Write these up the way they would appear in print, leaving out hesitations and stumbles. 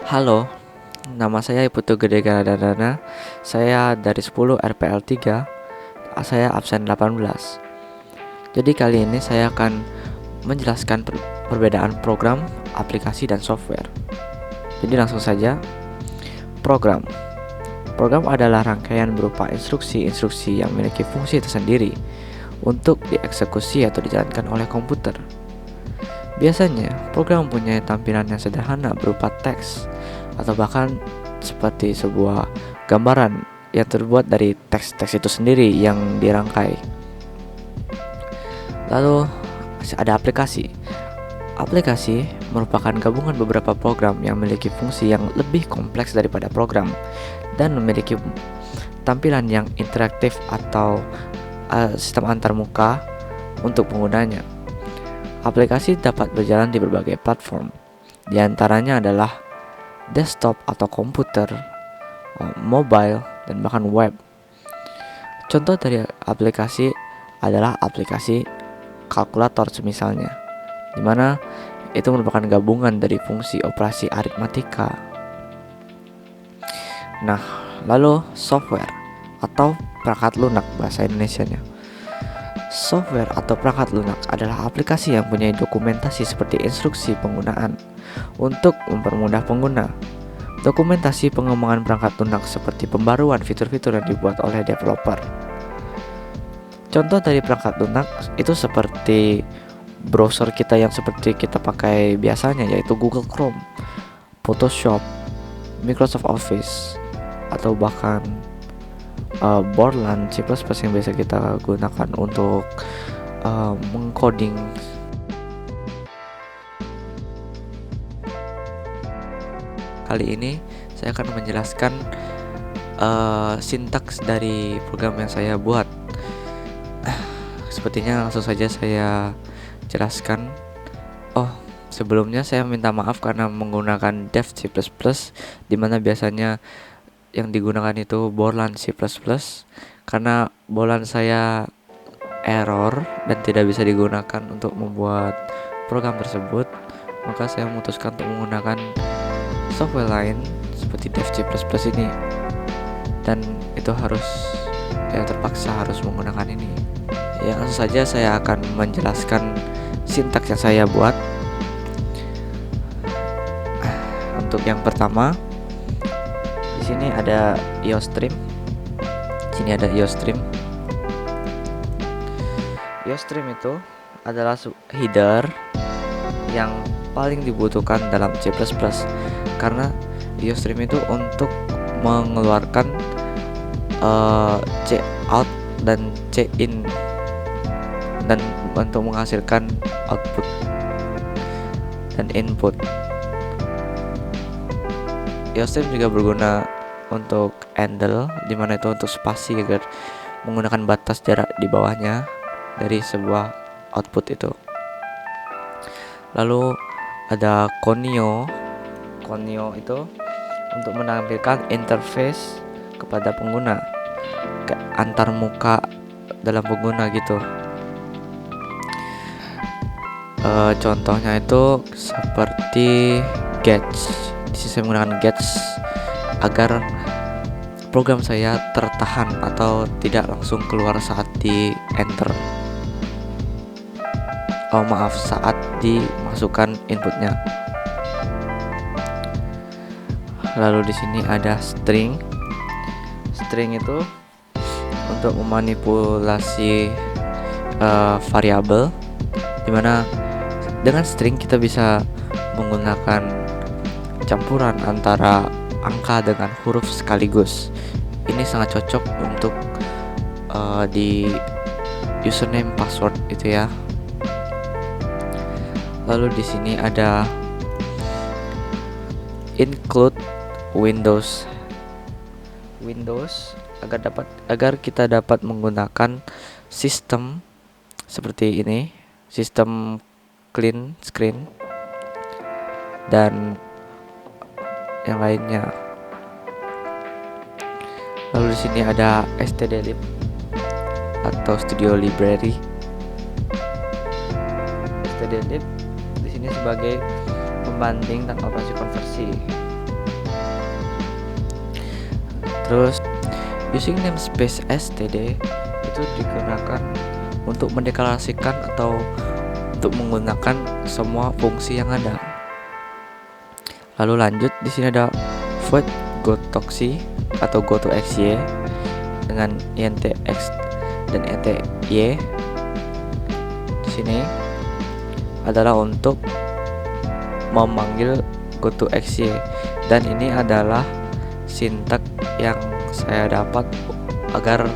Halo, nama saya Putu Gede Ganadana. Saya dari 10 RPL 3. Saya absen 18. Jadi kali ini saya akan menjelaskan perbedaan program, aplikasi, dan software. Jadi langsung saja. Program. Program adalah rangkaian berupa instruksi-instruksi yang memiliki fungsi tersendiri untuk dieksekusi atau dijalankan oleh komputer. Biasanya, program mempunyai tampilan yang sederhana berupa teks atau bahkan seperti sebuah gambaran yang terbuat dari teks-teks itu sendiri yang dirangkai. Lalu ada aplikasi. Aplikasi merupakan gabungan beberapa program yang memiliki fungsi yang lebih kompleks daripada program dan memiliki tampilan yang interaktif atau sistem antarmuka untuk penggunanya. Aplikasi dapat berjalan di berbagai platform. Di antaranya adalah desktop atau komputer, mobile, dan bahkan web. Contoh dari aplikasi adalah aplikasi kalkulator misalnya, di mana itu merupakan gabungan dari fungsi operasi aritmatika. Nah, lalu software atau perangkat lunak bahasa Indonesianya. Software atau perangkat lunak adalah aplikasi yang punya dokumentasi seperti instruksi penggunaan untuk mempermudah pengguna. Dokumentasi pengembangan perangkat lunak seperti pembaruan fitur-fitur yang dibuat oleh developer. Contoh dari perangkat lunak itu seperti browser kita yang seperti kita pakai biasanya, yaitu Google Chrome, Photoshop, Microsoft Office, atau bahkan Borland C++ yang biasa kita gunakan untuk mengcoding. Kali ini saya akan menjelaskan sintaks dari program yang saya buat. Sepertinya langsung saja saya jelaskan. Sebelumnya saya minta maaf karena menggunakan dev C++, dimana biasanya yang digunakan itu Borland C++. Karena Borland saya error dan tidak bisa digunakan untuk membuat program tersebut, maka saya memutuskan untuk menggunakan software lain seperti dev C++ ini, dan itu terpaksa harus menggunakan ini. Ya, langsung saja saya akan menjelaskan sintaks yang saya buat. Untuk yang pertama, di sini ada IOStream. Sini ada IOStream. IOStream itu adalah header yang paling dibutuhkan dalam C++, karena IOStream itu untuk mengeluarkan C out dan C in, dan untuk menghasilkan output dan input. IOStream juga berguna untuk handle, dimana itu untuk spasi agar menggunakan batas jarak di bawahnya dari sebuah output itu. Lalu ada Conio. Conio itu untuk menampilkan interface kepada pengguna, antar muka dalam pengguna gitu. Contohnya itu seperti Gauge. Di sini saya menggunakan Gauge agar program saya tertahan atau tidak langsung keluar saat di enter. Saat dimasukkan inputnya. Lalu di sini ada string. String itu untuk memanipulasi variabel, dimana dengan string kita bisa menggunakan campuran antara angka dengan huruf sekaligus. Ini sangat cocok untuk di username password itu ya. Lalu di sini ada include Windows agar kita dapat menggunakan sistem seperti ini, sistem clean screen dan yang lainnya. Lalu di sini ada stdlib atau Studio Library. stdlib di sini sini sebagai pembanding dan operasi konversi. Terus using namespace std itu digunakan untuk mendeklarasikan atau untuk menggunakan semua fungsi yang ada. Lalu lanjut, di sini ada void gotoxy atau gotoxy dengan int x dan int y. Di sini adalah untuk memanggil gotoxy, dan ini adalah sintak yang saya dapat agar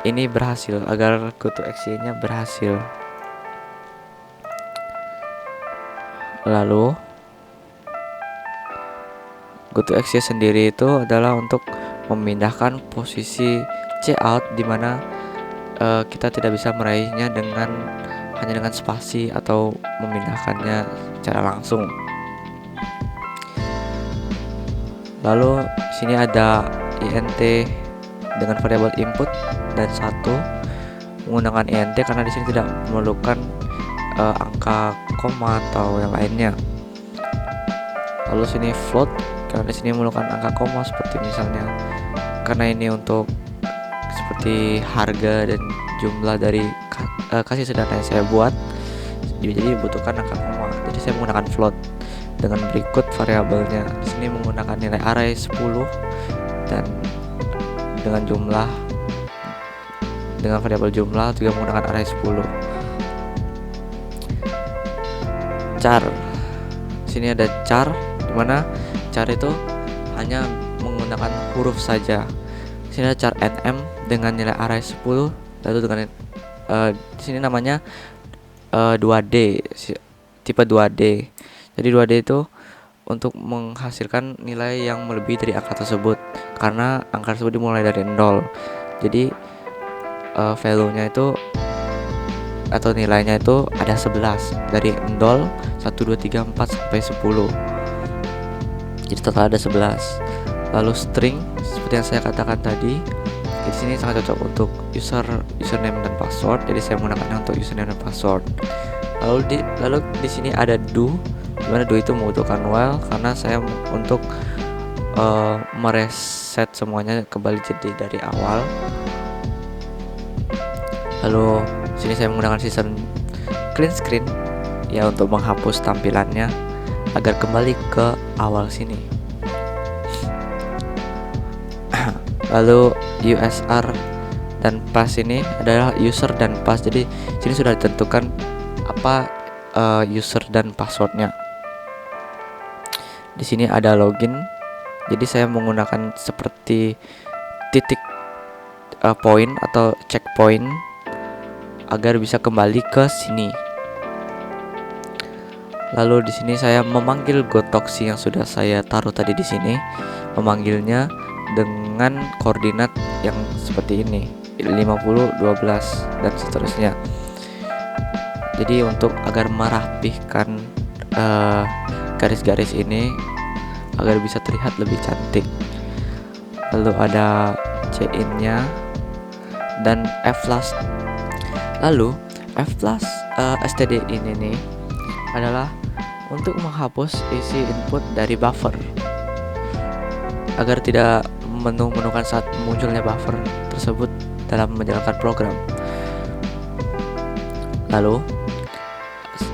ini berhasil, agar gotoxy-nya berhasil. Lalu gotoxy sendiri itu adalah untuk memindahkan posisi cout, di mana kita tidak bisa meraihnya hanya dengan spasi atau memindahkannya secara langsung. Lalu sini ada int dengan variabel input dan 1 menggunakan int karena di sini tidak memerlukan angka koma atau yang lainnya. Lalu sini float karena di sini memerlukan angka koma, seperti misalnya karena ini untuk seperti harga dan jumlah dari kasih sedana yang saya buat, jadi dibutuhkan angka koma. Jadi saya menggunakan float dengan berikut variabelnya. Di sini menggunakan nilai array 10 dan dengan variabel jumlah juga menggunakan array 10. Char. Sini ada char, dimana char itu hanya menggunakan huruf saja. Di sini ada char nm dengan nilai array 10, lalu dengan di sini namanya 2D, tipe 2D. Jadi 2D itu untuk menghasilkan nilai yang melebihi dari angka tersebut, karena angka tersebut dimulai dari 0. Jadi value-nya itu atau nilainya itu ada 11, dari 0, 1, 2, 3, 4 sampai 10. Jadi total ada 11. Lalu string seperti yang saya katakan tadi, di sini sangat cocok untuk username dan password. Jadi saya menggunakannya untuk username dan password. Lalu di sini ada do, dimana do itu membutuhkan while karena saya untuk mereset semuanya kembali jadi dari awal. Lalu sini saya menggunakan sistem clean screen ya untuk menghapus tampilannya agar kembali ke awal sini. Lalu usr dan pass ini adalah user dan pass. Jadi sini sudah ditentukan apa user dan passwordnya. Di sini ada login. Jadi saya menggunakan seperti titik point atau checkpoint agar bisa kembali ke sini. Lalu di sini saya memanggil gotoxy yang sudah saya taruh tadi di sini, memanggilnya dengan koordinat yang seperti ini, 50, 12 dan seterusnya. Jadi untuk agar merapihkan garis-garis ini agar bisa terlihat lebih cantik. Lalu ada cin-nya dan f-plus. Lalu f-plus std ini nih adalah untuk menghapus isi input dari buffer agar tidak menemukan saat munculnya buffer tersebut dalam menjalankan program. Lalu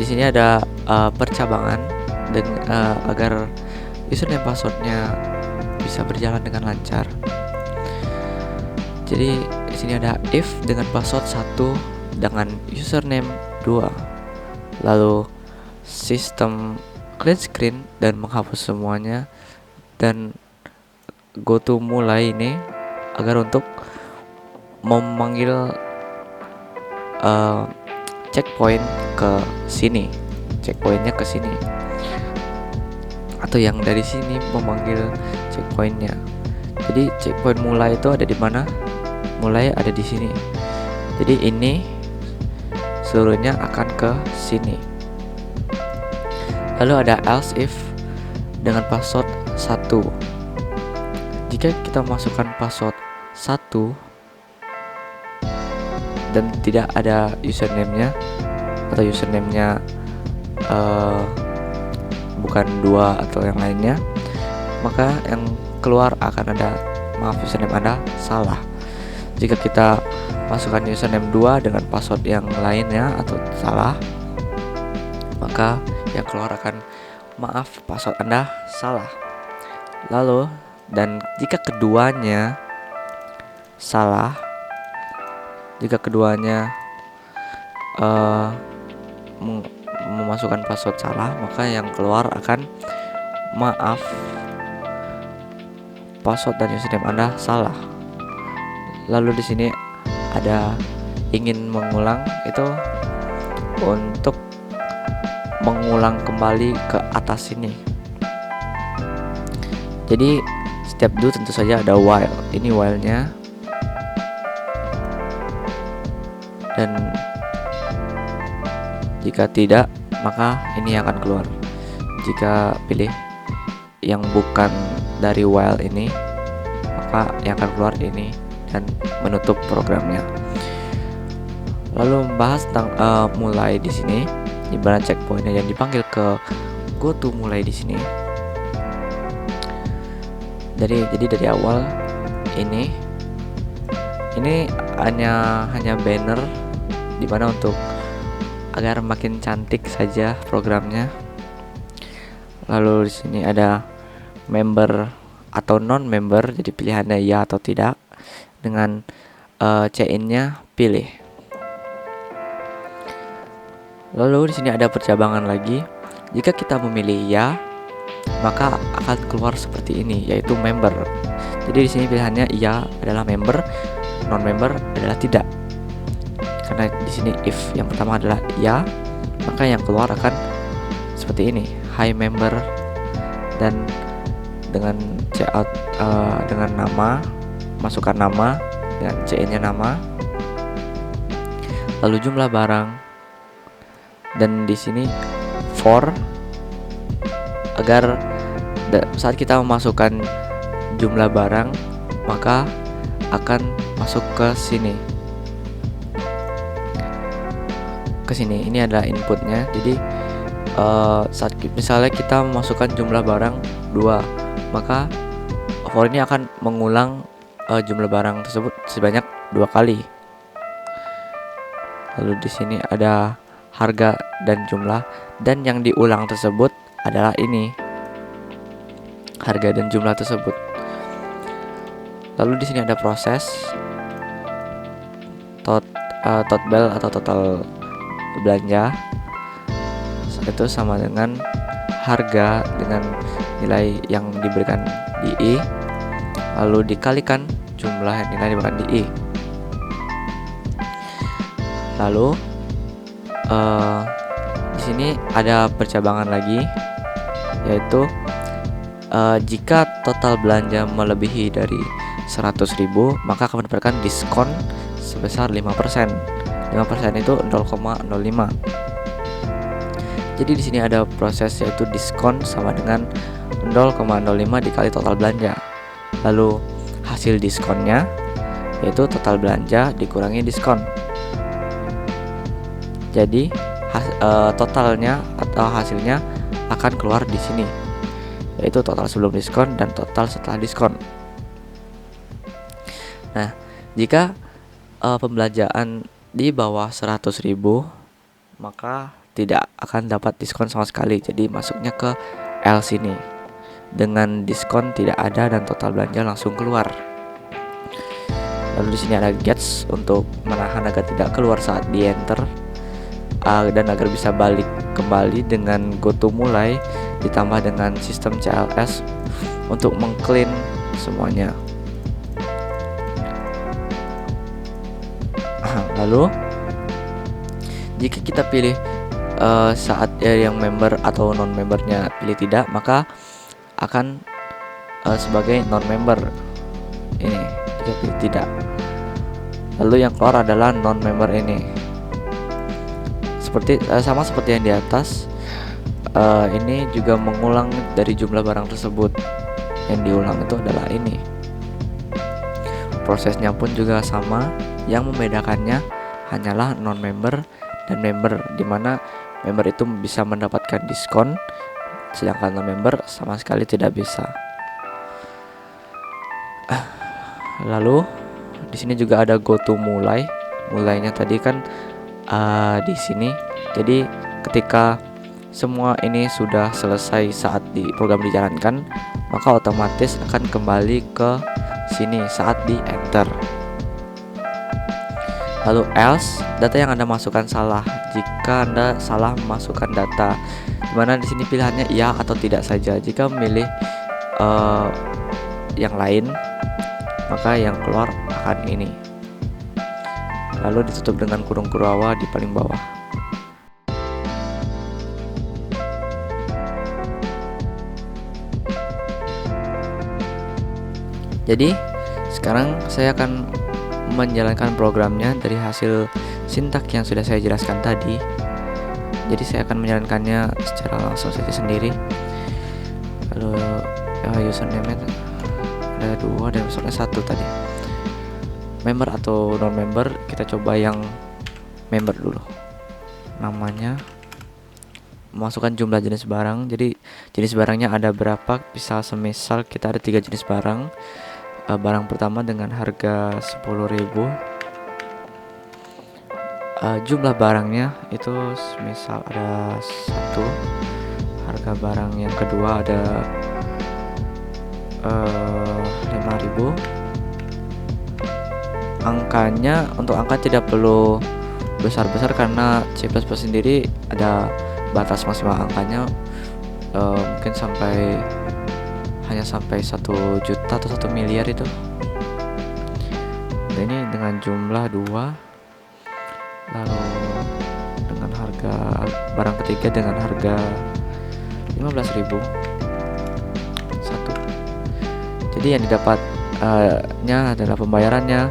di sini ada percabangan agar username passwordnya bisa berjalan dengan lancar. Jadi di sini ada if dengan password 1 dengan username 2. Lalu sistem clean screen dan menghapus semuanya, dan go to mulai ini agar untuk memanggil checkpoint ke sini, checkpointnya ke sini, atau yang dari sini memanggil checkpointnya. Jadi checkpoint mulai itu ada di mana? Mulai ada di sini. Jadi ini seluruhnya akan ke sini. Lalu ada else if dengan password 1. Jika kita masukkan password 1 dan tidak ada username-nya atau username-nya uh, bukan 2 atau yang lainnya, maka yang keluar akan ada maaf, username Anda salah. Jika kita masukkan username 2 dengan password yang lainnya atau salah, maka yang keluar akan maaf, password Anda salah. Lalu, dan jika keduanya salah, jika keduanya memasukkan password salah, maka yang keluar akan maaf, password dan username Anda salah. Lalu di sini ada ingin mengulang, itu untuk mengulang kembali ke atas sini. Jadi setiap do tentu saja ada while. Ini while-nya. Dan jika tidak, maka ini akan keluar. Jika pilih yang bukan dari while ini, maka yang akan keluar ini dan menutup programnya. Lalu membahas tentang mulai di sini, di mana checkpointnya yang dipanggil ke go to mulai di sini. Jadi dari awal ini hanya banner, di mana untuk agar makin cantik saja programnya. Lalu di sini ada member atau non member, jadi pilihannya ya atau tidak. Dengan CIN-nya pilih. Lalu di sini ada percabangan lagi. Jika kita memilih ya, maka akan keluar seperti ini, yaitu member. Jadi di sini pilihannya ya adalah member, non member adalah tidak. Karena di sini if yang pertama adalah ya, maka yang keluar akan seperti ini, hi member, dan dengan checkout dengan nama, masukkan nama dengan CIN-nya nama, lalu jumlah barang, dan di sini for, agar saat kita memasukkan jumlah barang maka akan masuk ke sini. Ini adalah inputnya. Jadi saat misalnya kita memasukkan jumlah barang 2, maka for ini akan mengulang jumlah barang tersebut sebanyak 2 kali. Lalu di sini ada harga dan jumlah, dan yang diulang tersebut adalah ini, harga dan jumlah tersebut. Lalu di sini ada proses total atau total belanja, itu sama dengan harga dengan nilai yang diberikan di I, lalu dikalikan jumlah yang nilai diberikan di I. Lalu di sini ada percabangan lagi, yaitu jika total belanja melebihi dari 100.000, maka akan mendapatkan diskon sebesar 5%. 5% itu 0,05. Jadi di sini ada proses, yaitu diskon sama dengan 0,05 dikali total belanja. Lalu hasil diskonnya yaitu total belanja dikurangi diskon. Jadi totalnya atau hasilnya akan keluar di sini, yaitu total sebelum diskon dan total setelah diskon. Nah, jika pembelanjaan di bawah 100.000, maka tidak akan dapat diskon sama sekali. Jadi masuknya ke L sini. Dengan diskon tidak ada dan total belanja langsung keluar. Lalu di sini ada gets untuk menahan agar tidak keluar saat di enter, dan agar bisa balik kembali dengan go to mulai, ditambah dengan sistem CLS untuk mengclean semuanya. Lalu jika kita pilih saat yang member atau non membernya pilih tidak, maka akan sebagai non member ini jika pilih tidak. Lalu yang keluar adalah non member ini, seperti sama seperti yang di atas. Ini juga mengulang dari jumlah barang tersebut. Yang diulang itu adalah ini. Prosesnya pun juga sama. Yang membedakannya hanyalah non member dan member, dimana member itu bisa mendapatkan diskon, sedangkan non-member sama sekali tidak bisa. Lalu di sini juga ada go to mulai. Mulainya tadi kan di sini. Jadi ketika semua ini sudah selesai saat di program dijalankan, maka otomatis akan kembali ke sini saat di enter. Lalu else, data yang Anda masukkan salah. Jika Anda salah memasukkan data, dimana di sini pilihannya ya atau tidak saja. Jika memilih yang lain, maka yang keluar akan ini. Lalu ditutup dengan kurung kurwawa di paling bawah. Jadi sekarang saya akan menjalankan programnya dari hasil sintak yang sudah saya jelaskan tadi. Jadi saya akan menjalankannya secara langsung saja sendiri. Lalu username ada 2 dan passwordnya 1 tadi. Member atau non member, kita coba yang member dulu. Namanya, masukkan jumlah jenis barang. Jadi jenis barangnya ada berapa, bisa semisal kita ada 3 jenis barang. Barang pertama dengan harga 10.000, jumlah barangnya itu misal ada 1. Harga barang yang kedua ada 5.000. Angkanya, untuk angka tidak perlu besar-besar karena C++ sendiri ada batas maksimal angkanya, mungkin hanya sampai 1 juta atau 1 miliar itu. Nah, ini dengan jumlah 2. Lalu dengan harga barang ketiga dengan harga 15.000 1. Jadi yang didapatnya adalah pembayarannya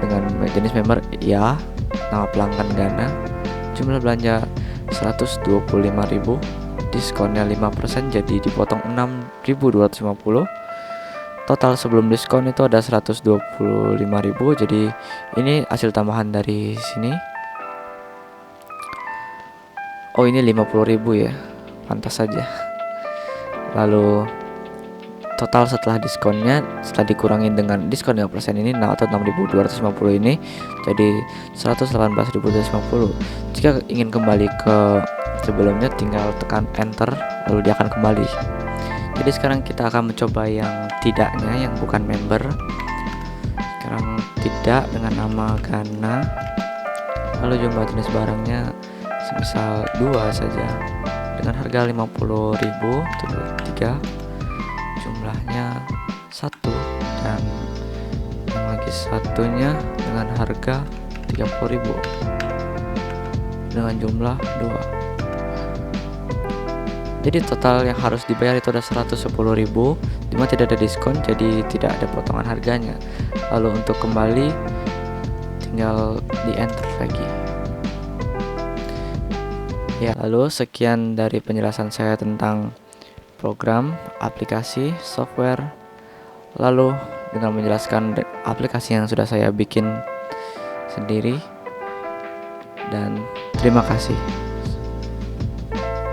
dengan jenis member ya, nama pelanggan Gana, jumlah belanja 125.000, diskonnya 5% jadi dipotong 6.250. Total sebelum diskon itu ada 125.000. Jadi ini hasil tambahan dari sini. Oh, ini 50.000 ya. Pantas saja. Lalu total setelah diskonnya, setelah dikurangin dengan diskon 5% ini atau 6.250 ini jadi 118.250. Jika ingin kembali ke sebelumnya, tinggal tekan enter, lalu dia akan kembali. Jadi sekarang kita akan mencoba yang tidaknya, yang bukan member. Sekarang tidak dengan nama Gana. Lalu jumlah jenis barangnya semisal 2 saja dengan harga 50.000 itu 3. Jumlahnya 1 dan yang lagi satunya dengan harga 30.000 dengan jumlah 2. Jadi total yang harus dibayar itu ada 110.000, dimana tidak ada diskon, jadi tidak ada potongan harganya. Lalu untuk kembali tinggal di enter lagi. Ya, lalu sekian dari penjelasan saya tentang program, aplikasi, software, lalu dengan menjelaskan aplikasi yang sudah saya bikin sendiri. Dan terima kasih.